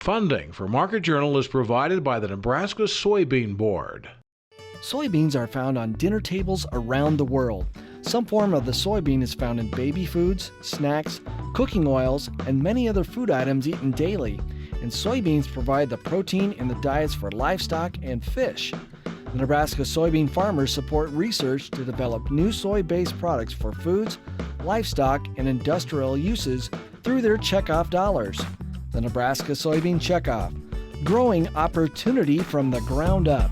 Funding for Market Journal is provided by the Nebraska Soybean Board. Soybeans are found on dinner tables around the world. Some form of the soybean is found in baby foods, snacks, cooking oils, and many other food items eaten daily. And soybeans provide the protein in the diets for livestock and fish. The Nebraska soybean farmers support research to develop new soy-based products for foods, livestock, and industrial uses through their checkoff dollars. The Nebraska Soybean Checkoff, growing opportunity from the ground up.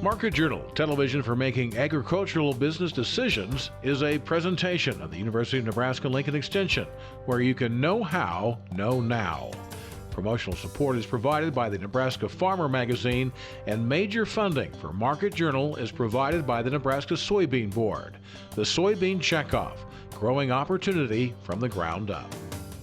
Market Journal, television for making agricultural business decisions, is a presentation of the University of Nebraska-Lincoln Extension, where you can know how, know now. Promotional support is provided by the Nebraska Farmer Magazine, and major funding for Market Journal is provided by the Nebraska Soybean Board. The Soybean Checkoff, growing opportunity from the ground up.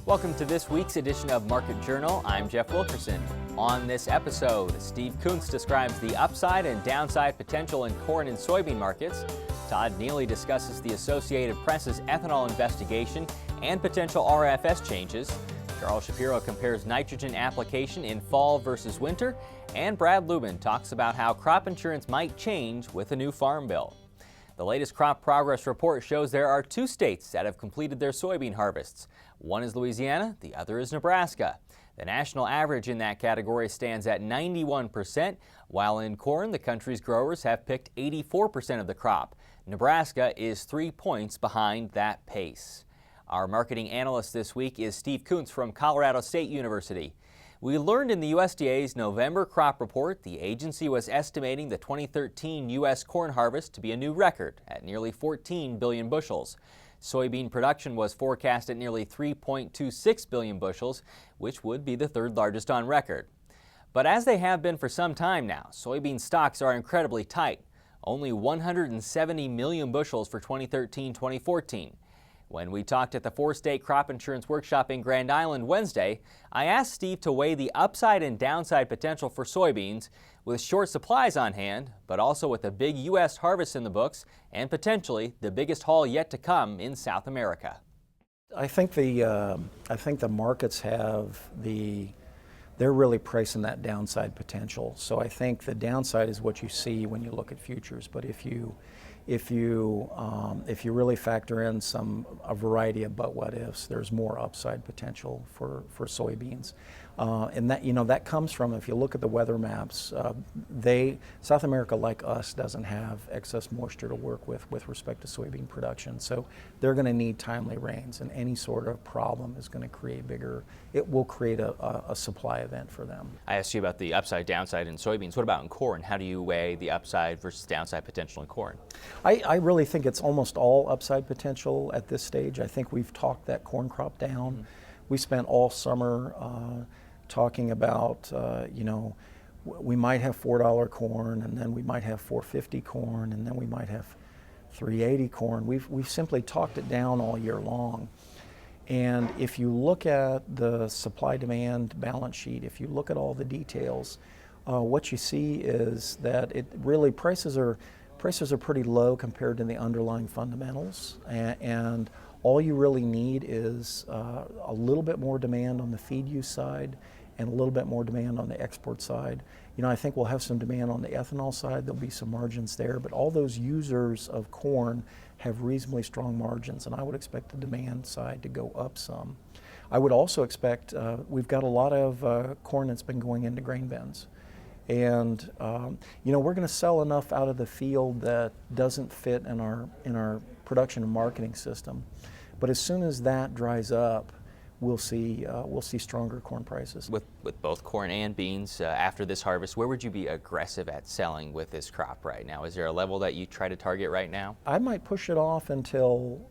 Welcome to this week's edition of Market Journal. I'm Jeff Wilkerson. On this episode, Steve Koontz describes the upside and downside potential in corn and soybean markets. Todd Neeley discusses the Associated Press's ethanol investigation and potential RFS changes. Charles Shapiro compares nitrogen application in fall versus winter. And Brad Lubin talks about how crop insurance might change with a new farm bill. The latest crop progress report shows there are 2 states that have completed their soybean harvests. One is Louisiana, the other is Nebraska. The national average in that category stands at 91%, while in corn, the country's growers have picked 84% of the crop. Nebraska is 3 points behind that pace. Our marketing analyst this week is Steve Koontz from Colorado State University. We learned in the USDA's November crop report the agency was estimating the 2013 U.S. corn harvest to be a new record at nearly 14 billion bushels. Soybean production was forecast at nearly 3.26 billion bushels, which would be the 3rd largest on record. But as they have been for some time now, soybean stocks are incredibly tight, only 170 million bushels for 2013-2014. When we talked at the 4-state crop insurance workshop in Grand Island Wednesday, I asked Steve to weigh the upside and downside potential for soybeans with short supplies on hand, but also with a big U.S. harvest in the books and potentially the biggest haul yet to come in South America. I think the markets they're really pricing that downside potential. So I think the downside is what you see when you look at futures. But if you really factor in a variety of but what ifs, there's more upside potential for soybeans. And that comes from, if you look at the weather maps, South America, like us, doesn't have excess moisture to work with respect to soybean production. So they're going to need timely rains, and any sort of problem is going to create it will create a supply event for them. I asked you about the upside, downside in soybeans. What about in corn? How do you weigh the upside versus downside potential in corn? I really think it's almost all upside potential at this stage. I think we've talked that corn crop down. Mm-hmm. We spent all summer talking about, we might have $4 corn, and then we might have $4.50 corn, and then we might have $3.80 corn. We've simply talked it down all year long. And if you look at the supply-demand balance sheet, if you look at all the details, what you see is that prices are pretty low compared to the underlying fundamentals, and all you really need is a little bit more demand on the feed use side and a little bit more demand on the export side. I think we'll have some demand on the ethanol side. There'll be some margins there, but all those users of corn have reasonably strong margins, and I would expect the demand side to go up some. I would also expect, we've got a lot of corn that's been going into grain bins. And we're going to sell enough out of the field that doesn't fit in our production and marketing system. But as soon as that dries up, we'll see stronger corn prices. With both corn and beans after this harvest, where would you be aggressive at selling with this crop right now? Is there a level that you try to target right now? I might push it off until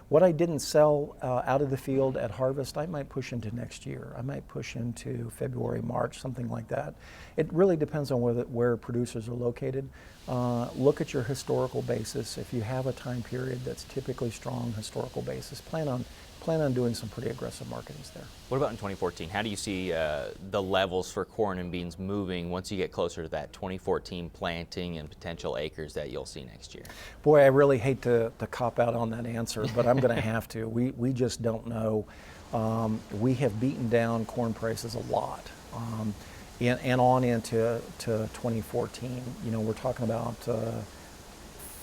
what I didn't sell out of the field at harvest, I might push into next year. I might push into February, March, something like that. It really depends on where producers are located. Look at your historical basis. If you have a time period that's typically strong historical basis, plan on plan on doing some pretty aggressive marketings there. What about in 2014? How do you see the levels for corn and beans moving once you get closer to that 2014 planting and potential acres that you'll see next year? Boy, I really hate to cop out on that answer, but I'm going to have to. We just don't know. We have beaten down corn prices a lot. And on into 2014, you know, we're talking about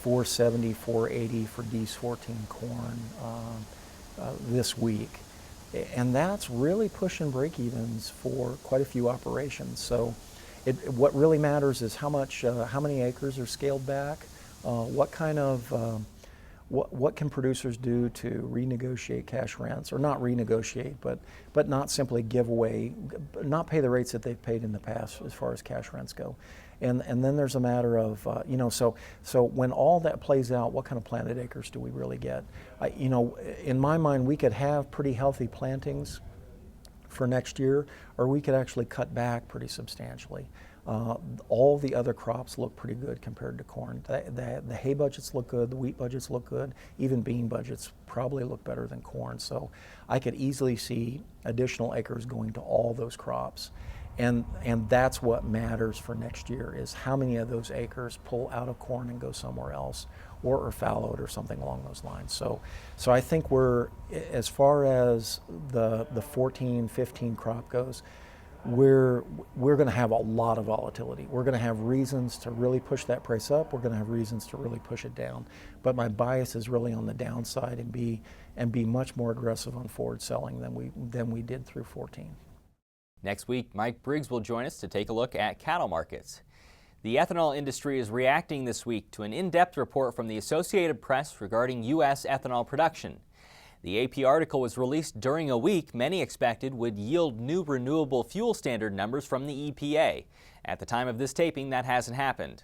470, 480 for D14 corn this week. And that's really pushing break-evens for quite a few operations. So what really matters is how many acres are scaled back, what kind of, what can producers do to renegotiate cash rents, or not renegotiate, but not simply give away, not pay the rates that they've paid in the past as far as cash rents go. And then there's a matter of, you know, so when all that plays out, what kind of planted acres do we really get? You know, in my mind, we could have pretty healthy plantings for next year, or we could actually cut back pretty substantially. All the other crops look pretty good compared to corn. The hay budgets look good, the wheat budgets look good, even bean budgets probably look better than corn. So I could easily see additional acres going to all those crops. And that's what matters for next year, is how many of those acres pull out of corn and go somewhere else, or are fallowed or something along those lines. So I think we're, as far as the 14-15 crop goes, we're going to have a lot of volatility. We're going to have reasons to really push that price up. We're going to have reasons to really push it down. But my bias is really on the downside, and be much more aggressive on forward selling than we did through 14. Next week, Mike Briggs will join us to take a look at cattle markets. The ethanol industry is reacting this week to an in-depth report from the Associated Press regarding U.S. ethanol production. The AP article was released during a week many expected would yield new renewable fuel standard numbers from the EPA. At the time of this taping, that hasn't happened.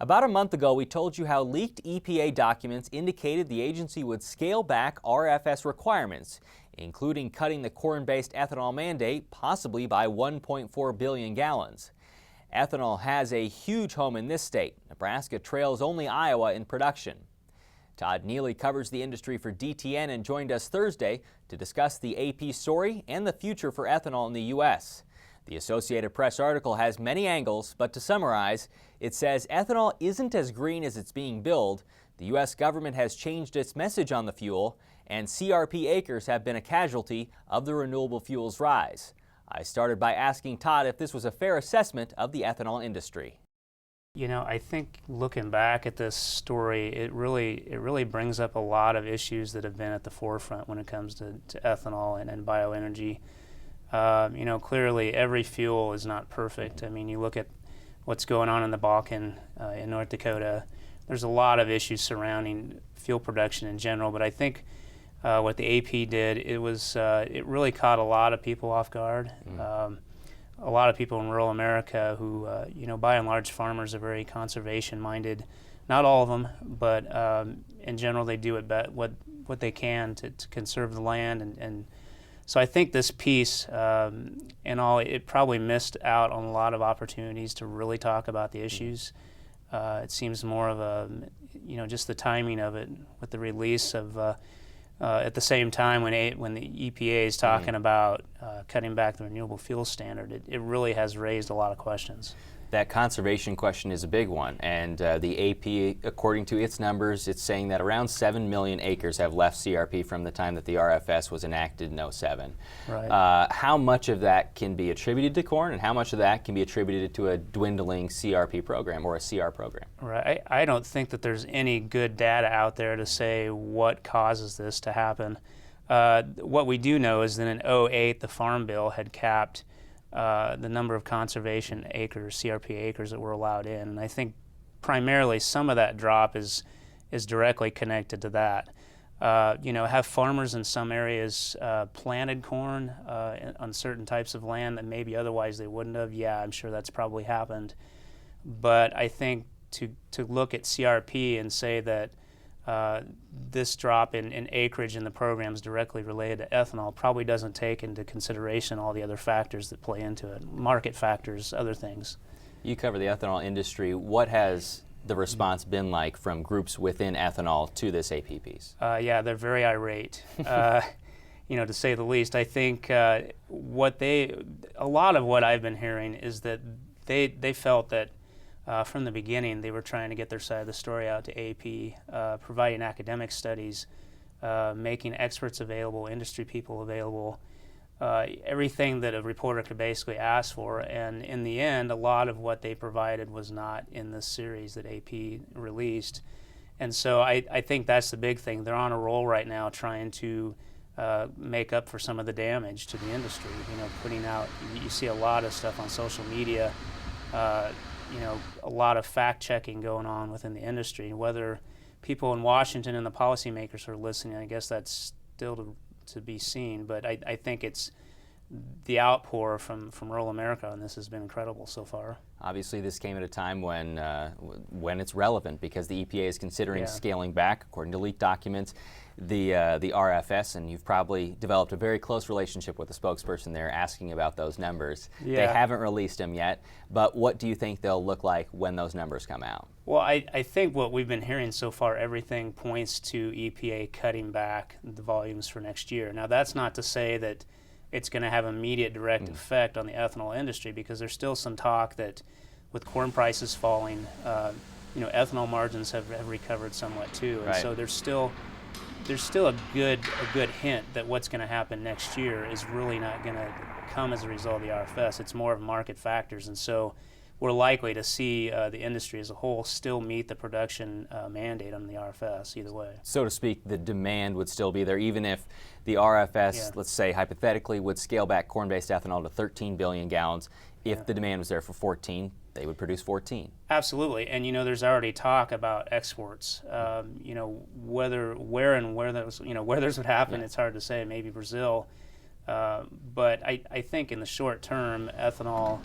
About a month ago, we told you how leaked EPA documents indicated the agency would scale back RFS requirements, including cutting the corn-based ethanol mandate possibly by 1.4 billion gallons. Ethanol has a huge home in this state. Nebraska trails only Iowa in production. Todd Neeley covers the industry for DTN and joined us Thursday to discuss the AP story and the future for ethanol in the U.S. The Associated Press article has many angles, but to summarize, it says ethanol isn't as green as it's being billed, the U.S. government has changed its message on the fuel, and CRP acres have been a casualty of the renewable fuels rise. I started by asking Todd if this was a fair assessment of the ethanol industry. You know, I think looking back at this story, it really brings up a lot of issues that have been at the forefront when it comes to ethanol and bioenergy. You know, clearly every fuel is not perfect. I mean, you look at what's going on in the Balkan, in North Dakota, there's a lot of issues surrounding fuel production in general, but I think what the AP did, it really caught a lot of people off guard. A lot of people in rural America who, you know, by and large, farmers are very conservation-minded. Not all of them, but in general, they do what they can to conserve the land. And so I think this piece, and all, it probably missed out on a lot of opportunities to really talk about the issues. It seems more of a, you know, just the timing of it with the release of, at the same time when the EPA is talking about cutting back the renewable fuel standard, it really has raised a lot of questions. That conservation question is a big one, and the AP, according to its numbers, it's saying that around 7 million acres have left CRP from the time that the RFS was enacted in 07. Right. How much of that can be attributed to corn, and how much of that can be attributed to a dwindling CRP program or a CR program? Right. I don't think that there's any good data out there to say what causes this to happen. What we do know is that in 08, the Farm Bill had capped the number of conservation acres, CRP acres, that were allowed in. And I think primarily some of that drop is directly connected to that. You know, have farmers in some areas planted corn on certain types of land that maybe otherwise they wouldn't have? Yeah, I'm sure that's probably happened. But I think to look at CRP and say that this drop in acreage in the program is directly related to ethanol probably doesn't take into consideration all the other factors that play into it, market factors, other things. You cover the ethanol industry. What has the response been like from groups within ethanol to this AP piece? Yeah, they're very irate. to say the least. I think a lot of what I've been hearing is that they felt that from the beginning they were trying to get their side of the story out to AP, providing academic studies, making experts available, industry people available, everything that a reporter could basically ask for. And in the end, a lot of what they provided was not in the series that AP released. And so I think that's the big thing. They're on a roll right now trying to make up for some of the damage to the industry. Putting out, you see a lot of stuff on social media, a lot of fact checking going on within the industry. Whether people in Washington and the policymakers are listening, I guess that's still to be seen. But I think it's the outpour from rural America on this has been incredible so far. Obviously, this came at a time when it's relevant because the EPA is considering scaling back, according to leaked documents, the RFS, and you've probably developed a very close relationship with the spokesperson there asking about those numbers. Yeah. They haven't released them yet, but what do you think they'll look like when those numbers come out? Well, I think what we've been hearing so far, everything points to EPA cutting back the volumes for next year. Now, that's not to say that it's going to have immediate direct effect on the ethanol industry, because there's still some talk that with corn prices falling, ethanol margins have recovered somewhat too, and right. So there's still a good hint that what's going to happen next year is really not going to come as a result of the RFS. It's more of market factors, and so we're likely to see the industry as a whole still meet the production mandate on the RFS either way. So to speak, the demand would still be there, even if the RFS, let's say hypothetically, would scale back corn-based ethanol to 13 billion gallons. If the demand was there for 14, they would produce 14. Absolutely, and there's already talk about exports. Where those would happen, it's hard to say. Maybe Brazil. But I think in the short term, ethanol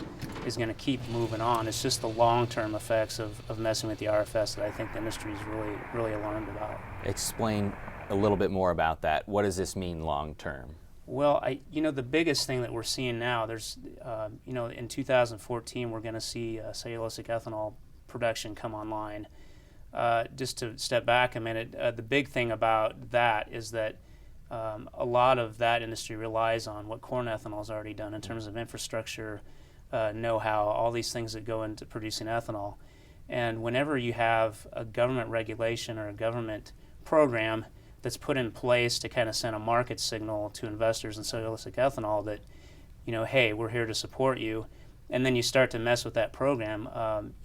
is going to keep moving on. It's just the long-term effects of messing with the RFS that I think the industry is really, really alarmed about. Explain a little bit more about that. What does this mean long-term? Well, the biggest thing that we're seeing now, there's, in 2014, we're going to see cellulosic ethanol production come online. Just to step back a minute, the big thing about that is that a lot of that industry relies on what corn ethanol has already done in terms of infrastructure, know-how, all these things that go into producing ethanol. And whenever you have a government regulation or a government program that's put in place to kind of send a market signal to investors in cellulosic ethanol that, hey, we're here to support you, and then you start to mess with that program,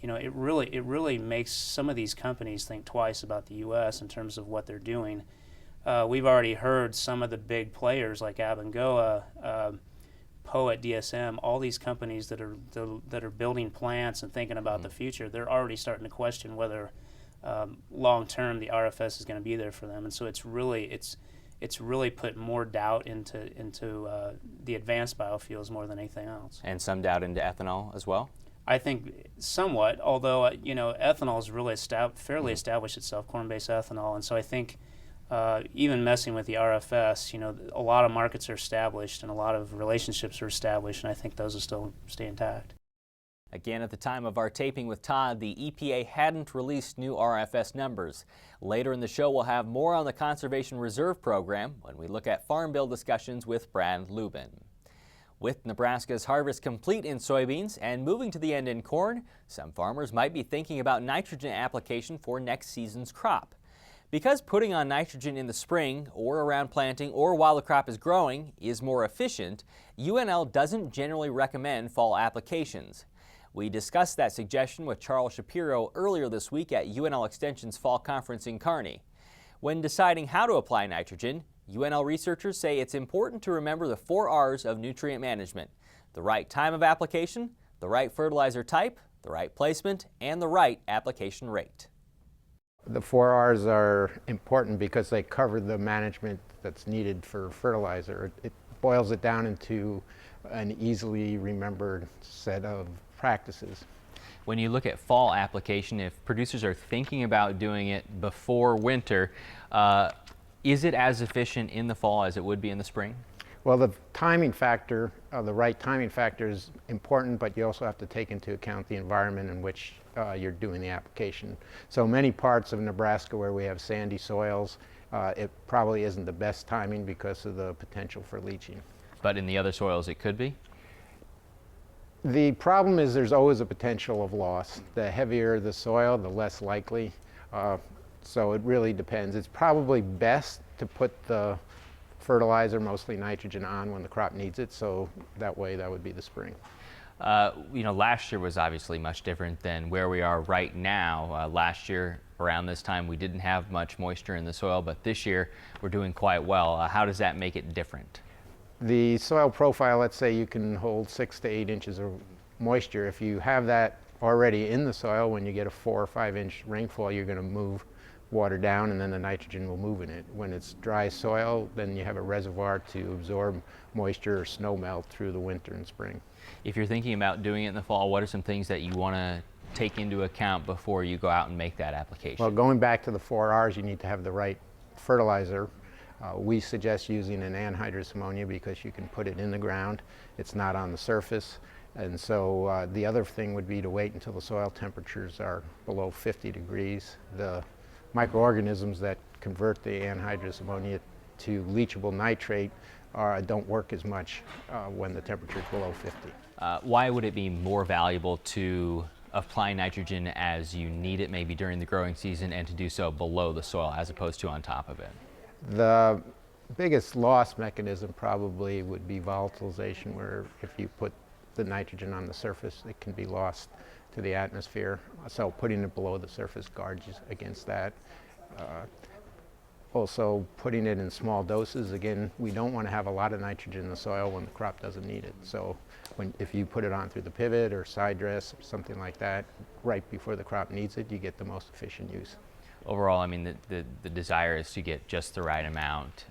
it really makes some of these companies think twice about the U.S. in terms of what they're doing. We've already heard some of the big players like Abengoa, Poe at DSM, all these companies that are building plants and thinking about the future. They're already starting to question whether long term the RFS is going to be there for them, and so it's really put more doubt into the advanced biofuels more than anything else. And some doubt into ethanol as well? I think somewhat, although ethanol has really fairly established itself, corn-based ethanol, and so I think even messing with the RFS, a lot of markets are established and a lot of relationships are established, and I think those will still stay intact. Again, at the time of our taping with Todd, the EPA hadn't released new RFS numbers. Later in the show, we'll have more on the Conservation Reserve Program when we look at Farm Bill discussions with Brad Lubin. With Nebraska's harvest complete in soybeans and moving to the end in corn, some farmers might be thinking about nitrogen application for next season's crop. Because putting on nitrogen in the spring or around planting or while the crop is growing is more efficient, UNL doesn't generally recommend fall applications. We discussed that suggestion with Charles Shapiro earlier this week at UNL Extension's fall conference in Kearney. When deciding how to apply nitrogen, UNL researchers say it's important to remember the 4 R's of nutrient management: the right time of application, the right fertilizer type, the right placement, and the right application rate. The 4 R's are important because they cover the management that's needed for fertilizer. It boils it down into an easily remembered set of practices. When you look at fall application, if producers are thinking about doing it before winter, is it as efficient in the fall as it would be in the spring? Well, the timing factor, the right timing factor is important, but you also have to take into account the environment in which you're doing the application. So many parts of Nebraska where we have sandy soils, it probably isn't the best timing because of the potential for leaching. But in the other soils it could be? The problem is there's always a potential of loss. The heavier the soil, the less likely. So it really depends. It's probably best to put the fertilizer, mostly nitrogen, on when the crop needs it, so that way that would be the spring. Last year was obviously much different than where we are right now. Last year around this time we didn't have much moisture in the soil, but this year we're doing quite well. How does that make it different? The soil profile, let's say you can hold 6 to 8 inches of moisture. If you have that already in the soil, when you get a 4 or 5 inch rainfall, you're going to move water down and then the nitrogen will move in it. When it's dry soil, then you have a reservoir to absorb moisture or snow melt through the winter and spring. If you're thinking about doing it in the fall, what are some things that you want to take into account before you go out and make that application? Well, going back to the 4 R's, you need to have the right fertilizer. We suggest using an anhydrous ammonia because you can put it in the ground. It's not on the surface. And so the other thing would be to wait until the soil temperatures are below 50 degrees. The microorganisms that convert the anhydrous ammonia to leachable nitrate don't work as much when the temperature is below 50. Why would it be more valuable to apply nitrogen as you need it, maybe during the growing season, and to do so below the soil as opposed to on top of it? The biggest loss mechanism probably would be volatilization, where if you put the nitrogen on the surface, it can be lost to the atmosphere. So putting it below the surface guards you against that. Also putting it in small doses. Again, we don't want to have a lot of nitrogen in the soil when the crop doesn't need it. So if you put it on through the pivot or side dress or something like that, right before the crop needs it, you get the most efficient use. Overall, I mean, the desire is to get just the right amount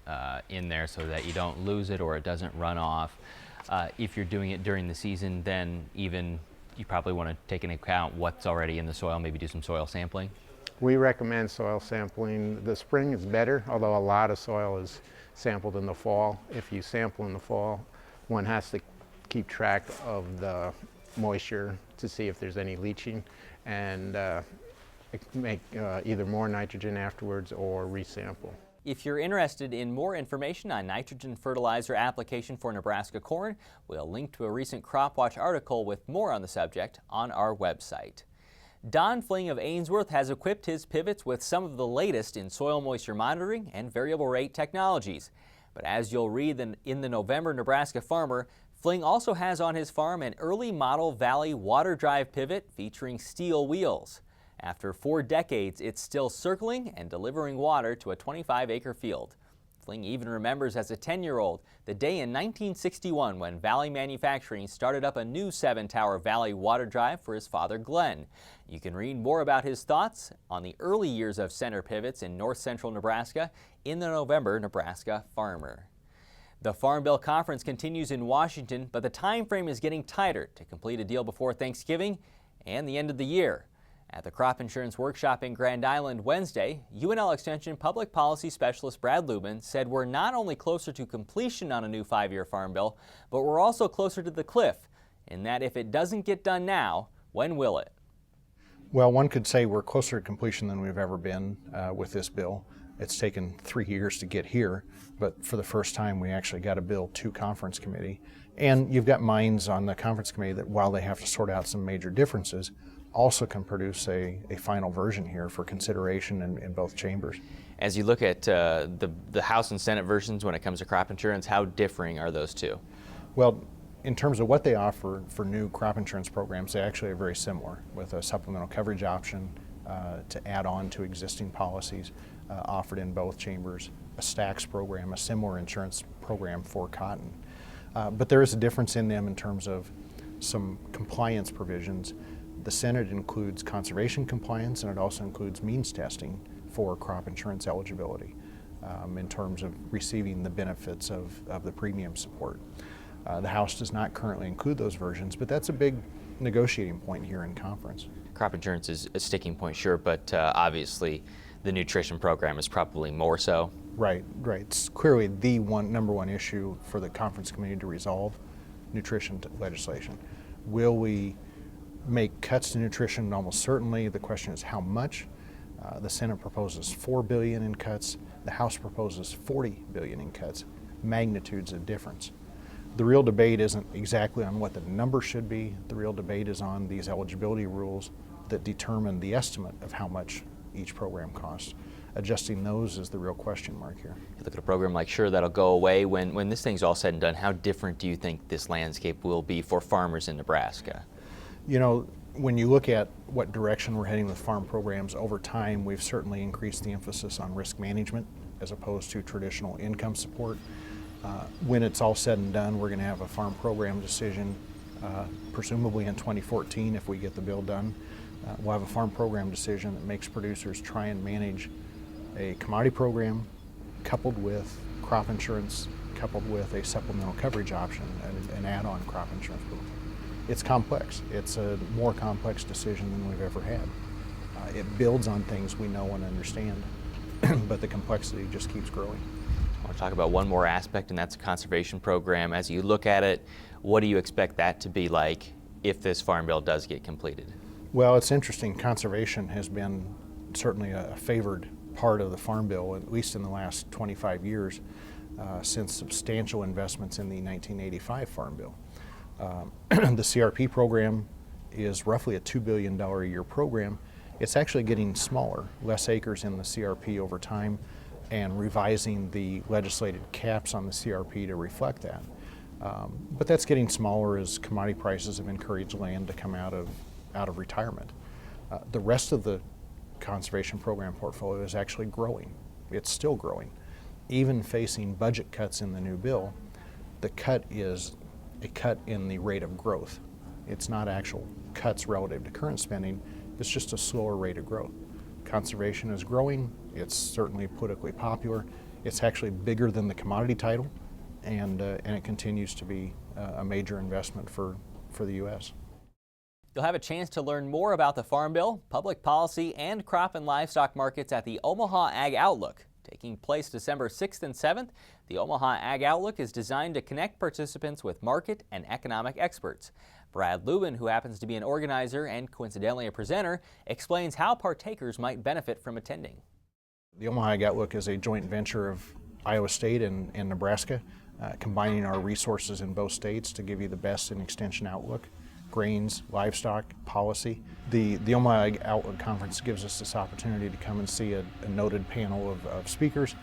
in there so that you don't lose it or it doesn't run off. If you're doing it during the season, then even you probably want to take into account what's already in the soil, maybe do some soil sampling. We recommend soil sampling. The spring is better, although a lot of soil is sampled in the fall. If you sample in the fall, one has to keep track of the moisture to see if there's any leaching and make either more nitrogen afterwards or resample. If you're interested in more information on nitrogen fertilizer application for Nebraska corn, we'll link to a recent Crop Watch article with more on the subject on our website. Don Fling of Ainsworth has equipped his pivots with some of the latest in soil moisture monitoring and variable rate technologies. But as you'll read in the November Nebraska Farmer, Fling also has on his farm an early model Valley water drive pivot featuring steel wheels. After 4 decades, it's still circling and delivering water to a 25-acre field. Fling even remembers as a 10-year-old the day in 1961 when Valley Manufacturing started up a new 7-tower Valley water drive for his father Glenn. You can read more about his thoughts on the early years of center pivots in north-central Nebraska in the November Nebraska Farmer. The Farm Bill Conference continues in Washington, but the time frame is getting tighter to complete a deal before Thanksgiving and the end of the year. At the Crop Insurance Workshop in Grand Island Wednesday, UNL Extension Public Policy Specialist Brad Lubin said we're not only closer to completion on a new 5-year farm bill, but we're also closer to the cliff, in that if it doesn't get done now, when will it? Well, one could say we're closer to completion than we've ever been with this bill. It's taken 3 years to get here, but for the first time we actually got a bill to conference committee. And you've got minds on the conference committee that, while they have to sort out some major differences, also can produce a final version here for consideration in both chambers. As you look at the House and Senate versions when it comes to crop insurance, how differing are those two? Well, in terms of what they offer for new crop insurance programs, they actually are very similar, with a supplemental coverage option to add on to existing policies offered in both chambers, a stacks program, a similar insurance program for cotton. But there is a difference in them in terms of some compliance provisions. The Senate includes conservation compliance, and it also includes means testing for crop insurance eligibility in terms of receiving the benefits of the premium support. The House does not currently include those versions, but that's a big negotiating point here in conference. Crop insurance is a sticking point, sure, but obviously the nutrition program is probably more so. Right. It's clearly the number one issue for the conference committee to resolve, nutrition legislation. Will we make cuts to nutrition? Almost certainly. The question is how much. The Senate proposes $4 billion in cuts. The House proposes $40 billion in cuts. Magnitudes of difference. The real debate isn't exactly on what the number should be. The real debate is on these eligibility rules that determine the estimate of how much each program costs. Adjusting those is the real question mark here. You look at a program like Sure that'll go away. When this thing's all said and done, how different do you think this landscape will be for farmers in Nebraska? You know, when you look at what direction we're heading with farm programs over time, we've certainly increased the emphasis on risk management as opposed to traditional income support. When it's all said and done, we're going to have a farm program decision, presumably in 2014 if we get the bill done. We'll have a farm program decision that makes producers try and manage a commodity program coupled with crop insurance, coupled with a supplemental coverage option, an add-on crop insurance program. It's complex. It's a more complex decision than we've ever had. It builds on things we know and understand, but the complexity just keeps growing. I want to talk about one more aspect, and that's a conservation program. As you look at it, what do you expect that to be like if this farm bill does get completed? Well, it's interesting. Conservation has been certainly a favored part of the farm bill, at least in the last 25 years, since substantial investments in the 1985 farm bill. The CRP program is roughly a $2 billion a year program. It's actually getting smaller, less acres in the CRP over time, and revising the legislated caps on the CRP to reflect that. But that's getting smaller as commodity prices have encouraged land to come out of retirement. The rest of the conservation program portfolio is actually growing. It's still growing. Even facing budget cuts in the new bill, the cut is a cut in the rate of growth. It's not actual cuts relative to current spending, it's just a slower rate of growth. Conservation is growing, it's certainly politically popular, it's actually bigger than the commodity title, and it continues to be a major investment for the U.S. You'll have a chance to learn more about the Farm Bill, public policy, and crop and livestock markets at the Omaha Ag Outlook. Taking place December 6th and 7th, the Omaha Ag Outlook is designed to connect participants with market and economic experts. Brad Lubin, who happens to be an organizer and coincidentally a presenter, explains how partakers might benefit from attending. The Omaha Ag Outlook is a joint venture of Iowa State and Nebraska, combining our resources in both states to give you the best in extension outlook. Grains, livestock, policy. The Omaha Ag Outlook Conference gives us this opportunity to come and see a noted panel of speakers.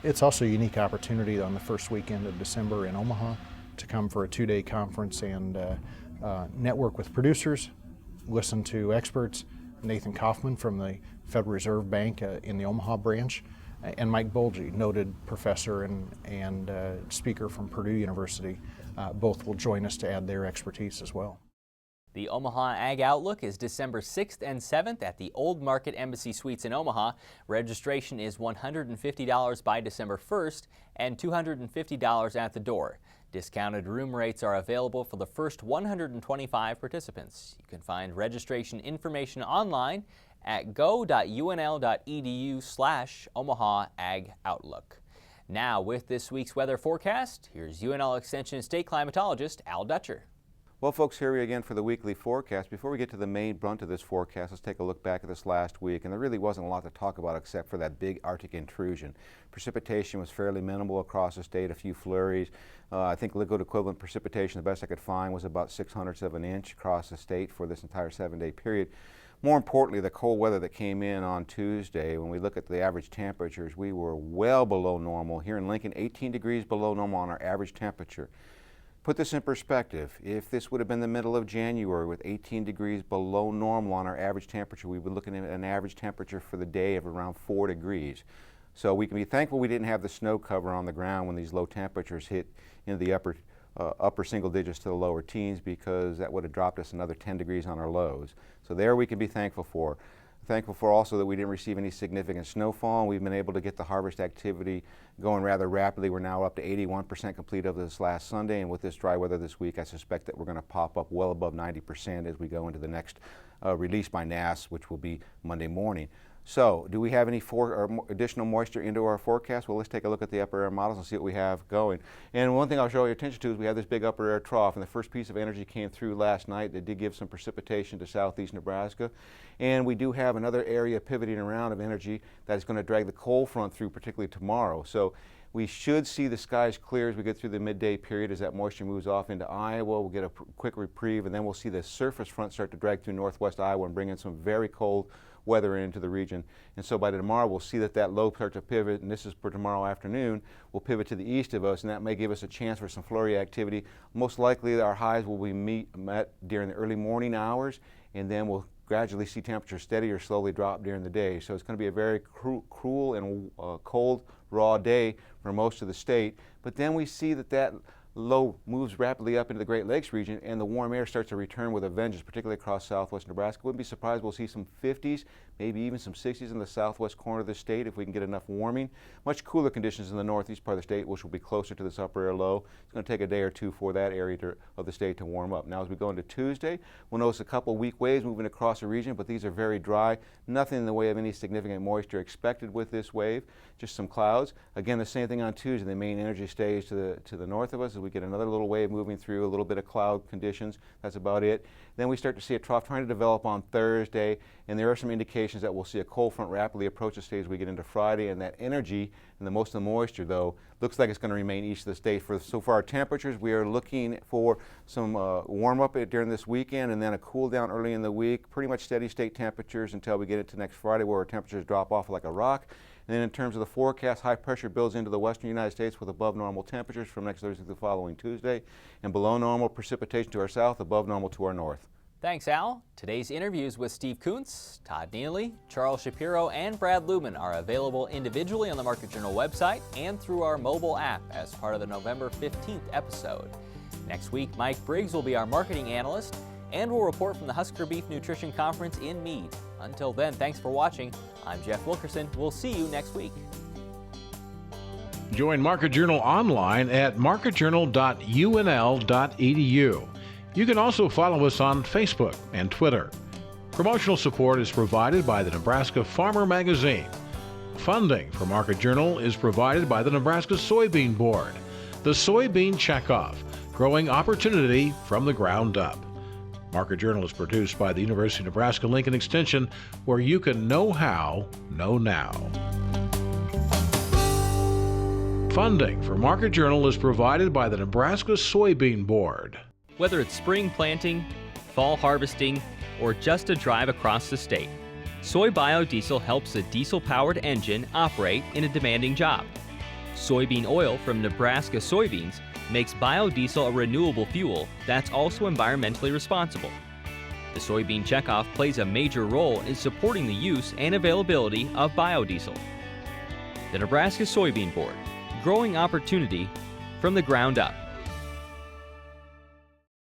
It's also a unique opportunity on the first weekend of December in Omaha to come for a 2-day conference and network with producers, listen to experts, Nathan Kaufman from the Federal Reserve Bank in the Omaha branch, and Mike Bolge, noted professor and speaker from Purdue University. Both will join us to add their expertise as well. The Omaha Ag Outlook is December 6th and 7th at the Old Market Embassy Suites in Omaha. Registration is $150 by December 1st and $250 at the door. Discounted room rates are available for the first 125 participants. You can find registration information online at go.unl.edu/Omaha Ag Outlook. Now, with this week's weather forecast, here's UNL Extension State Climatologist Al Dutcher. Well, folks, here we are again for the weekly forecast. Before we get to the main brunt of this forecast, let's take a look back at this last week. And there really wasn't a lot to talk about except for that big Arctic intrusion. Precipitation was fairly minimal across the state, a few flurries. I think liquid equivalent precipitation, the best I could find, was about 0.06 of an inch across the state for this entire 7-day period. More importantly, the cold weather that came in on Tuesday, when we look at the average temperatures, we were well below normal. Here in Lincoln, 18 degrees below normal on our average temperature. Put this in perspective, if this would have been the middle of January with 18 degrees below normal on our average temperature, we'd be looking at an average temperature for the day of around 4 degrees. So we can be thankful we didn't have the snow cover on the ground when these low temperatures hit into the upper single digits to the lower teens, because that would have dropped us another 10 degrees on our lows. So there we can be thankful for. Thankful for also that we didn't receive any significant snowfall, and we've been able to get the harvest activity going rather rapidly. We're now up to 81% complete over this last Sunday, and with this dry weather this week, I suspect that we're going to pop up well above 90% as we go into the next release by NASS, which will be Monday morning. So, do we have any additional moisture into our forecast? Well, let's take a look at the upper air models and see what we have going. And one thing I'll draw your attention to is we have this big upper air trough, and the first piece of energy came through last night that did give some precipitation to southeast Nebraska. And we do have another area pivoting around of energy that is going to drag the cold front through, particularly tomorrow. So we should see the skies clear as we get through the midday period. As that moisture moves off into Iowa, we'll get a quick reprieve, and then we'll see the surface front start to drag through northwest Iowa and bring in some very cold weather into the region. And so by tomorrow we'll see that low start to pivot, and this is for tomorrow afternoon, will pivot to the east of us, and that may give us a chance for some flurry activity. Most likely our highs will be met during the early morning hours, and then we'll gradually see temperatures steady or slowly drop during the day. So it's going to be a very cruel and cold, raw day for most of the state. But then we see that low moves rapidly up into the Great Lakes region, and the warm air starts to return with a vengeance, particularly across southwest Nebraska. Wouldn't be surprised we'll see some 50s, maybe even some 60s in the southwest corner of the state if we can get enough warming. Much cooler conditions in the northeast part of the state, which will be closer to this upper air low. It's going to take a day or two for that area of the state to warm up. Now, as we go into Tuesday, we'll notice a couple weak waves moving across the region, but these are very dry. Nothing in the way of any significant moisture expected with this wave, just some clouds. Again, the same thing on Tuesday. The main energy stays to the north of us as we get another little wave moving through, a little bit of cloud conditions. That's about it. Then we start to see a trough trying to develop on Thursday, and there are some indications that we'll see a cold front rapidly approach the state as we get into Friday, and that energy and most of the moisture, though, looks like it's going to remain east of the state. So for our temperatures, we are looking for some warm up during this weekend and then a cool down early in the week, pretty much steady state temperatures until we get into next Friday where our temperatures drop off like a rock. And then in terms of the forecast, high pressure builds into the western United States with above normal temperatures from next Thursday to the following Tuesday, and below normal precipitation to our south, above normal to our north. Thanks, Al. Today's interviews with Steve Koontz, Todd Neeley, Charles Shapiro, and Brad Lumen are available individually on the Market Journal website and through our mobile app as part of the November 15th episode. Next week, Mike Briggs will be our marketing analyst, and we'll report from the Husker Beef Nutrition Conference in Meade. Until then, thanks for watching. I'm Jeff Wilkerson. We'll see you next week. Join Market Journal online at marketjournal.unl.edu. You can also follow us on Facebook and Twitter. Promotional support is provided by the Nebraska Farmer Magazine. Funding for Market Journal is provided by the Nebraska Soybean Board. The Soybean Checkoff, growing opportunity from the ground up. Market Journal is produced by the University of Nebraska-Lincoln Extension, where you can know how, know now. Funding for Market Journal is provided by the Nebraska Soybean Board. Whether it's spring planting, fall harvesting, or just a drive across the state, soy biodiesel helps a diesel-powered engine operate in a demanding job. Soybean oil from Nebraska soybeans makes biodiesel a renewable fuel that's also environmentally responsible. The Soybean Checkoff plays a major role in supporting the use and availability of biodiesel. The Nebraska Soybean Board, growing opportunity from the ground up.